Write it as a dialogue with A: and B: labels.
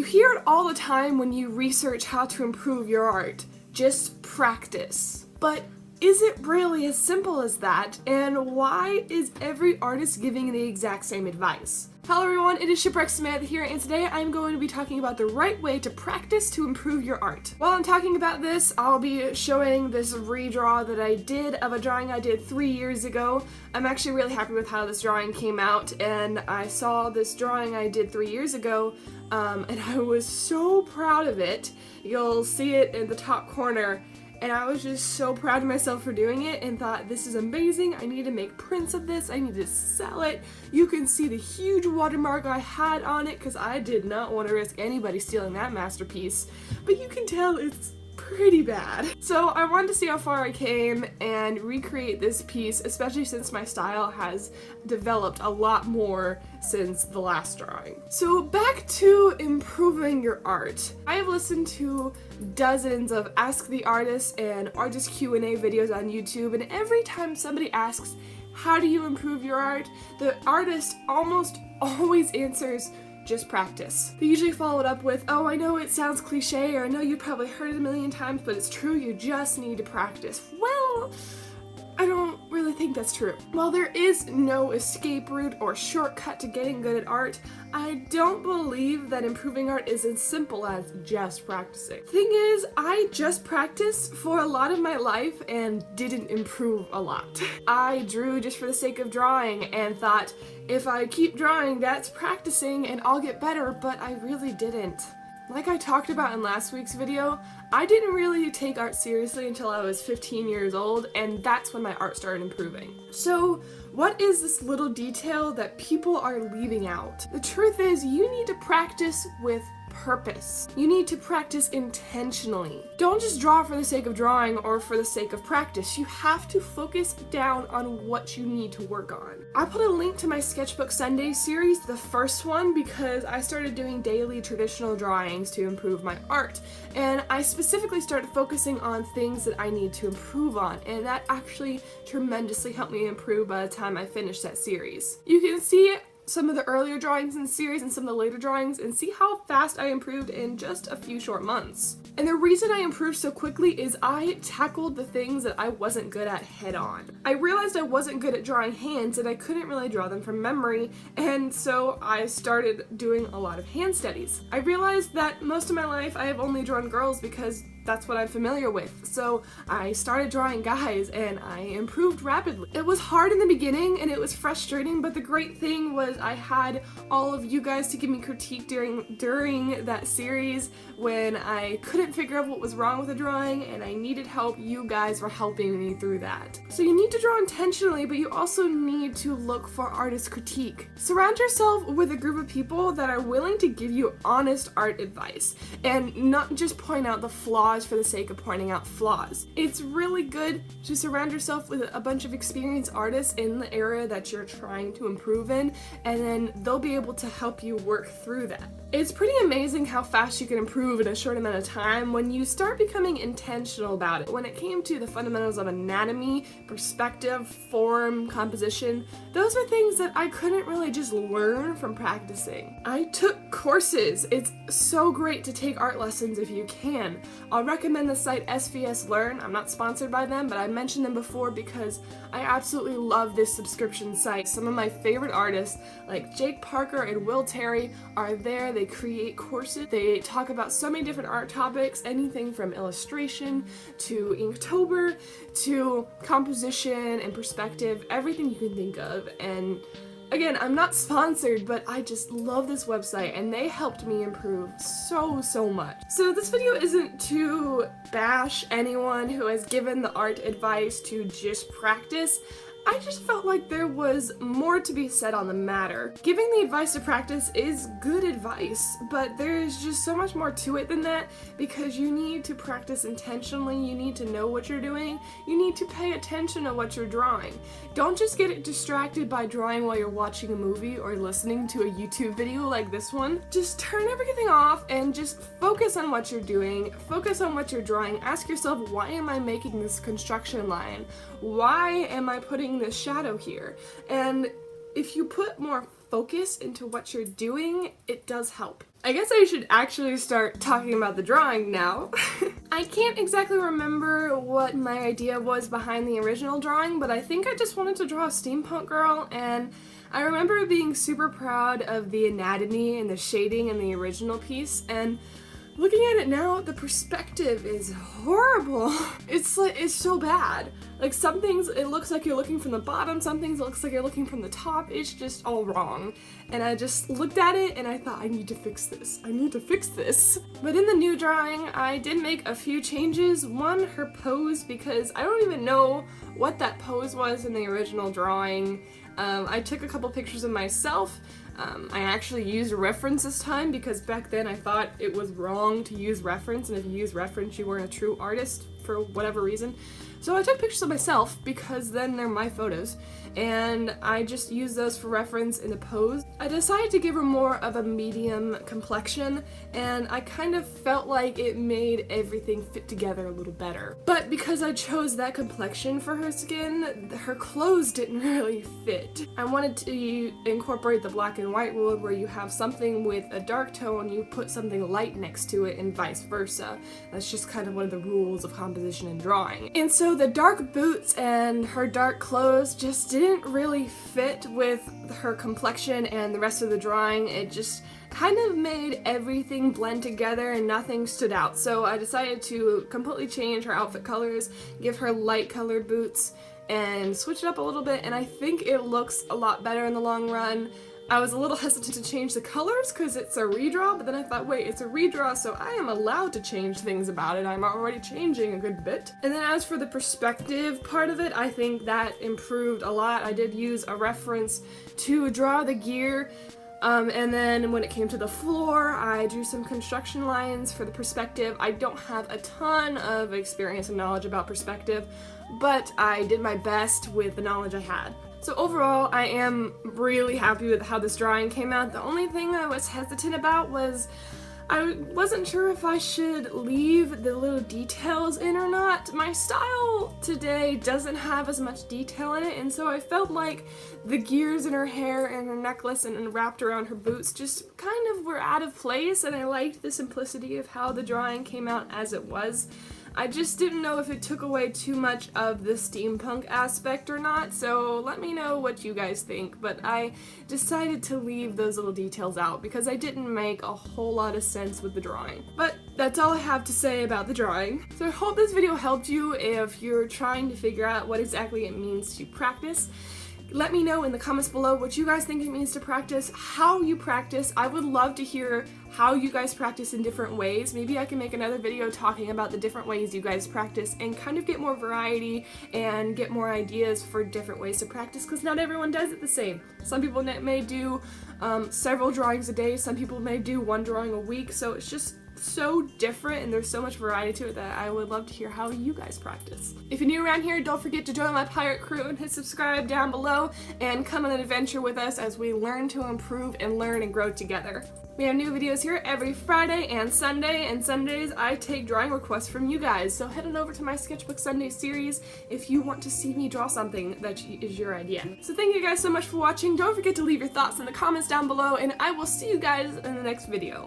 A: hear it all the time when you research how to improve your art. Just practice. But is it really as simple as that? And why is every artist giving the exact same advice? Hello everyone, it is Shipwreck Samantha here, and today I'm going to be talking about the right way to practice to improve your art. While I'm talking about this, I'll be showing this redraw that I did of a drawing I did 3 years ago. I'm actually really happy with how this drawing came out, and I saw this drawing I did 3 years ago, and I was so proud of it. You'll see it in the top corner. And I was just so proud of myself for doing it and thought, this is amazing, I need to make prints of this, I need to sell it. You can see the huge watermark I had on it because I did not want to risk anybody stealing that masterpiece. But you can tell it's pretty bad. So I wanted to see how far I came and recreate this piece, especially since my style has developed a lot more since the last drawing. So back to improving your art. I have listened to dozens of Ask the Artist and Artist Q&A videos on YouTube, and every time somebody asks, how do you improve your art? The artist almost always answers, just practice. They usually follow it up with, oh, I know it sounds cliche, or I know you've probably heard it a million times, but it's true, you just need to practice. Well, I don't really think that's true. While there is no escape route or shortcut to getting good at art, I don't believe that improving art is as simple as just practicing. Thing is, I just practiced for a lot of my life and didn't improve a lot. I drew just for the sake of drawing and thought, if I keep drawing, that's practicing and I'll get better, but I really didn't. Like I talked about in last week's video, I didn't really take art seriously until I was 15 years old, and that's when my art started improving. So what is this little detail that people are leaving out? The truth is, you need to practice with purpose. You need to practice intentionally. Don't just draw for the sake of drawing or for the sake of practice. You have to focus down on what you need to work on. I put a link to my Sketchbook Sunday series, the first one, because I started doing daily traditional drawings to improve my art. And I specifically started focusing on things that I need to improve on, and that actually tremendously helped me improve by the time I finished that series. You can see some of the earlier drawings in the series and some of the later drawings and see how fast I improved in just a few short months. And the reason I improved so quickly is I tackled the things that I wasn't good at head on. I realized I wasn't good at drawing hands and I couldn't really draw them from memory, and so I started doing a lot of hand studies. I realized that most of my life I have only drawn girls because that's what I'm familiar with. So I started drawing guys and I improved rapidly. It was hard in the beginning and it was frustrating, but the great thing was I had all of you guys to give me critique during that series when I couldn't figure out what was wrong with the drawing and I needed help. You guys were helping me through that. So you need to draw intentionally, but you also need to look for artist critique. Surround yourself with a group of people that are willing to give you honest art advice and not just point out the flaws for the sake of pointing out flaws. It's really good to surround yourself with a bunch of experienced artists in the area that you're trying to improve in, and then they'll be able to help you work through that. It's pretty amazing how fast you can improve in a short amount of time when you start becoming intentional about it. When it came to the fundamentals of anatomy, perspective, form, composition, those are things that I couldn't really just learn from practicing. I took courses. It's so great to take art lessons if you can. I'll recommend the site SVS Learn. I'm not sponsored by them, but I mentioned them before because I absolutely love this subscription site. Some of my favorite artists like Jake Parker and Will Terry are there. They create courses. They talk about so many different art topics, anything from illustration to Inktober to composition and perspective, everything you can think of. And again, I'm not sponsored, but I just love this website and they helped me improve so much. So this video isn't to bash anyone who has given the art advice to just practice. I just felt like there was more to be said on the matter. Giving the advice to practice is good advice, but there's just so much more to it than that because you need to practice intentionally, you need to know what you're doing, you need to pay attention to what you're drawing. Don't just get distracted by drawing while you're watching a movie or listening to a YouTube video like this one. Just turn everything off and just focus on what you're doing, focus on what you're drawing. Ask yourself, why am I making this construction line? Why am I putting this shadow here? And if you put more focus into what you're doing, it does help. I guess I should actually start talking about the drawing now. I can't exactly remember what my idea was behind the original drawing, but I think I just wanted to draw a steampunk girl, and I remember being super proud of the anatomy and the shading in the original piece, and looking at it now, the perspective is horrible. It's so bad. Like, some things it looks like you're looking from the bottom, some things it looks like you're looking from the top. It's just all wrong. And I just looked at it and I thought, I need to fix this. I need to fix this. But in the new drawing, I did make a few changes. One, her pose, because I don't even know what that pose was in the original drawing. I took a couple pictures of myself. I actually used reference this time because back then I thought it was wrong to use reference, and if you use reference you weren't a true artist for whatever reason. So I took pictures of myself because then they're my photos, and I just used those for reference in the pose. I decided to give her more of a medium complexion, and I kind of felt like it made everything fit together a little better. But because I chose that complexion for her skin, her clothes didn't really fit. I wanted to incorporate the black and white rule where you have something with a dark tone, you put something light next to it, and vice versa. That's just kind of one of the rules of composition and drawing. And so the dark boots and her dark clothes just didn't really fit with her complexion and the rest of the drawing. It just kind of made everything blend together and nothing stood out. So I decided to completely change her outfit colors, give her light colored boots, and switch it up a little bit, and I think it looks a lot better in the long run. I was a little hesitant to change the colors because it's a redraw, but then I thought, wait, it's a redraw, so I am allowed to change things about it. I'm already changing a good bit. And then as for the perspective part of it, I think that improved a lot. I did use a reference to draw the gear, and then when it came to the floor, I drew some construction lines for the perspective. I don't have a ton of experience and knowledge about perspective, but I did my best with the knowledge I had. So overall, I am really happy with how this drawing came out. The only thing I was hesitant about was I wasn't sure if I should leave the little details in or not. My style today doesn't have as much detail in it, and so I felt like the gears in her hair and her necklace and wrapped around her boots just kind of were out of place, and I liked the simplicity of how the drawing came out as it was. I just didn't know if it took away too much of the steampunk aspect or not, so let me know what you guys think. But I decided to leave those little details out because I didn't make a whole lot of sense with the drawing. But that's all I have to say about the drawing. So I hope this video helped you if you're trying to figure out what exactly it means to practice. Let me know in the comments below what you guys think it means to practice, how you practice. I would love to hear how you guys practice in different ways. Maybe I can make another video talking about the different ways you guys practice and kind of get more variety and get more ideas for different ways to practice, because not everyone does it the same. Some people may do several drawings a day, some people may do one drawing a week, so it's just so different and there's so much variety to it that I would love to hear how you guys practice. If you're new around here, don't forget to join my pirate crew and hit subscribe down below and come on an adventure with us as we learn to improve and learn and grow together. We have new videos here every Friday and Sunday, and Sundays I take drawing requests from you guys, so head on over to my Sketchbook Sunday series if you want to see me draw something that is your idea. So thank you guys so much for watching. Don't forget to leave your thoughts in the comments down below, and I will see you guys in the next video.